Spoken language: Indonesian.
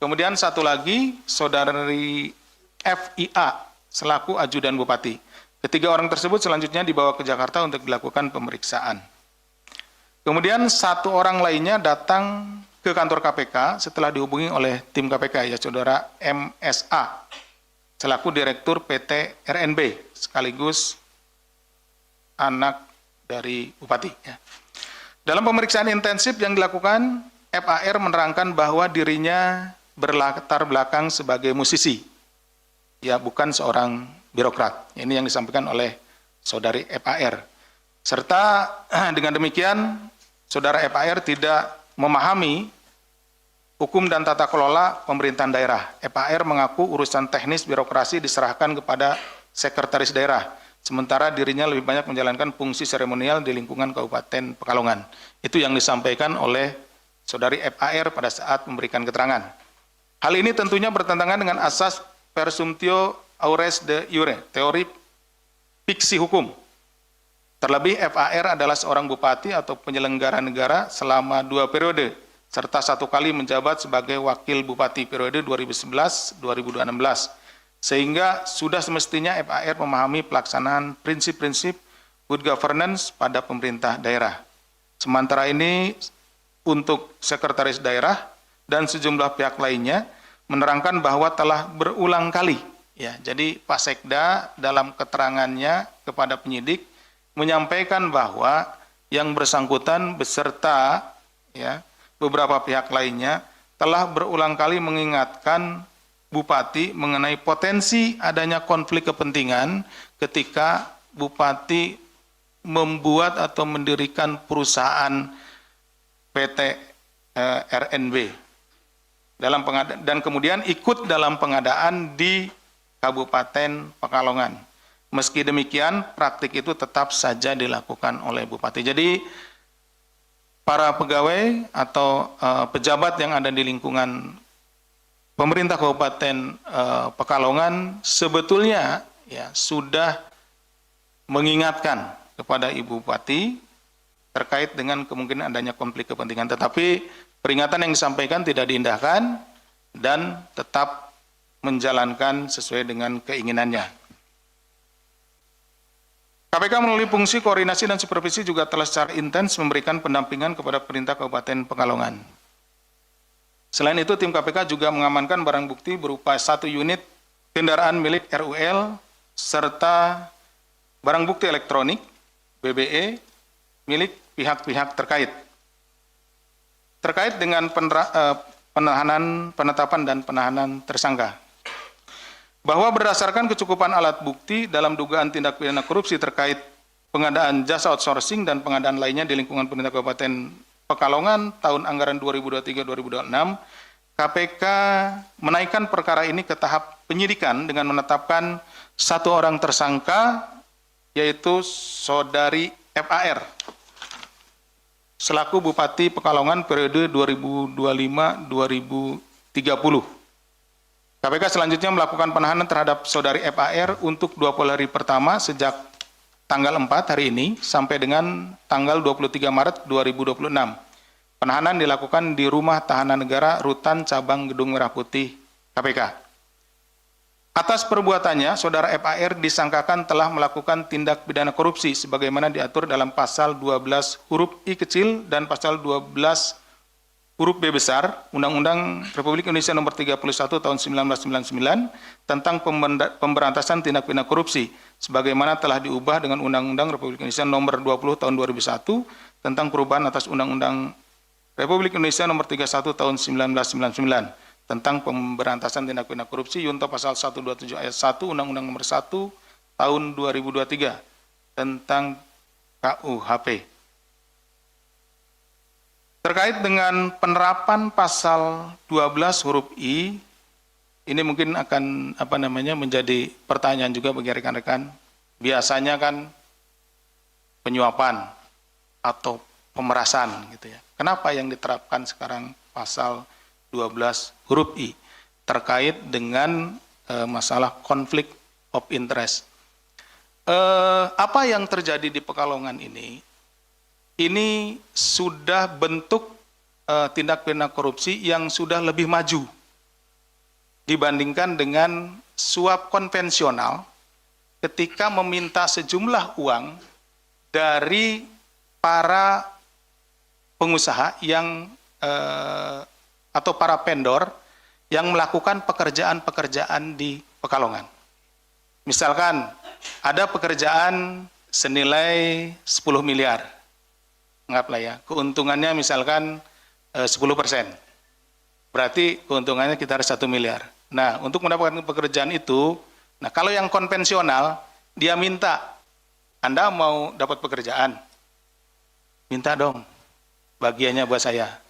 Kemudian satu lagi, Saudari FIA selaku ajudan Bupati. Ketiga orang tersebut selanjutnya dibawa ke Jakarta untuk dilakukan pemeriksaan. Kemudian satu orang lainnya datang ke kantor KPK setelah dihubungi oleh tim KPK, ya Saudara MSA, selaku Direktur PT RNB, sekaligus anak dari Bupati. Ya. Dalam pemeriksaan intensif yang dilakukan, FAR menerangkan bahwa dirinya berlatar belakang sebagai musisi, ya bukan seorang birokrat. Ini yang disampaikan oleh Saudari FAR. Serta dengan demikian, Saudara FAR tidak memahami hukum dan tata kelola pemerintahan daerah. FAR mengaku urusan teknis birokrasi diserahkan kepada sekretaris daerah, sementara dirinya lebih banyak menjalankan fungsi seremonial di lingkungan Kabupaten Pekalongan. Itu yang disampaikan oleh Saudari FAR pada saat memberikan keterangan. Hal ini tentunya bertentangan dengan asas presumptio aures de iure, teori fiksi hukum. Terlebih FAR adalah seorang bupati atau penyelenggara negara selama 2 periode, serta 1 kali menjabat sebagai wakil bupati periode 2011-2016. Sehingga sudah semestinya FAR memahami pelaksanaan prinsip-prinsip good governance pada pemerintah daerah. Sementara ini, untuk sekretaris daerah dan sejumlah pihak lainnya menerangkan bahwa telah berulang kali, ya. Jadi Pak Sekda dalam keterangannya kepada penyidik menyampaikan bahwa yang bersangkutan beserta, ya, beberapa pihak lainnya telah berulang kali mengingatkan Bupati mengenai potensi adanya konflik kepentingan ketika Bupati membuat atau mendirikan perusahaan PT RNB dan kemudian ikut dalam pengadaan di Kabupaten Pekalongan. Meski demikian, praktik itu tetap saja dilakukan oleh Bupati. Jadi, para pegawai atau pejabat yang ada di lingkungan pemerintah Kabupaten Pekalongan sebetulnya, ya, sudah mengingatkan kepada Ibu Bupati terkait dengan kemungkinan adanya konflik kepentingan. Tetapi peringatan yang disampaikan tidak diindahkan dan tetap menjalankan sesuai dengan keinginannya. KPK melalui fungsi koordinasi dan supervisi juga telah secara intens memberikan pendampingan kepada pemerintah Kabupaten Pekalongan. Selain itu, tim KPK juga mengamankan barang bukti berupa 1 unit kendaraan milik RUL serta barang bukti elektronik BBE milik pihak-pihak terkait. Terkait dengan penetapan dan penahanan tersangka. Bahwa berdasarkan kecukupan alat bukti dalam dugaan tindak pidana korupsi terkait pengadaan jasa outsourcing dan pengadaan lainnya di lingkungan pemerintah Kabupaten Pekalongan tahun anggaran 2023-2026, KPK menaikkan perkara ini ke tahap penyidikan dengan menetapkan 1 orang tersangka, yaitu Saudari FAR, selaku Bupati Pekalongan periode 2025-2030. KPK selanjutnya melakukan penahanan terhadap Saudari FAR untuk 20 hari pertama sejak tanggal 4 hari ini sampai dengan tanggal 23 Maret 2026. Penahanan dilakukan di Rumah Tahanan Negara Rutan Cabang Gedung Merah Putih KPK. Atas perbuatannya, Saudara FAR disangkakan telah melakukan tindak pidana korupsi sebagaimana diatur dalam pasal 12 huruf I kecil dan pasal 12 huruf B besar Undang-Undang Republik Indonesia Nomor 31 Tahun 1999 tentang pemberantasan tindak pidana korupsi sebagaimana telah diubah dengan Undang-Undang Republik Indonesia Nomor 20 Tahun 2001 tentang perubahan atas Undang-Undang Republik Indonesia Nomor 31 Tahun 1999 tentang pemberantasan tindak pidana korupsi junto pasal 127 ayat 1 Undang-Undang Nomor 1 Tahun 2023 tentang KUHP. Terkait dengan penerapan pasal 12 huruf I, ini mungkin akan menjadi pertanyaan juga bagi rekan-rekan. Biasanya kan penyuapan atau pemerasan gitu ya. Kenapa yang diterapkan sekarang pasal 12 huruf I terkait dengan masalah konflik of interest? Apa yang terjadi di Pekalongan ini sudah bentuk tindak pidana korupsi yang sudah lebih maju dibandingkan dengan suap konvensional ketika meminta sejumlah uang dari para pengusaha yang atau para vendor yang melakukan pekerjaan-pekerjaan di Pekalongan. Misalkan ada pekerjaan senilai 10 miliar, anggaplah ya, keuntungannya misalkan 10%, berarti keuntungannya sekitar 1 miliar. Nah, untuk mendapatkan pekerjaan itu, nah kalau yang konvensional, dia minta, Anda mau dapat pekerjaan, minta dong bagiannya buat saya.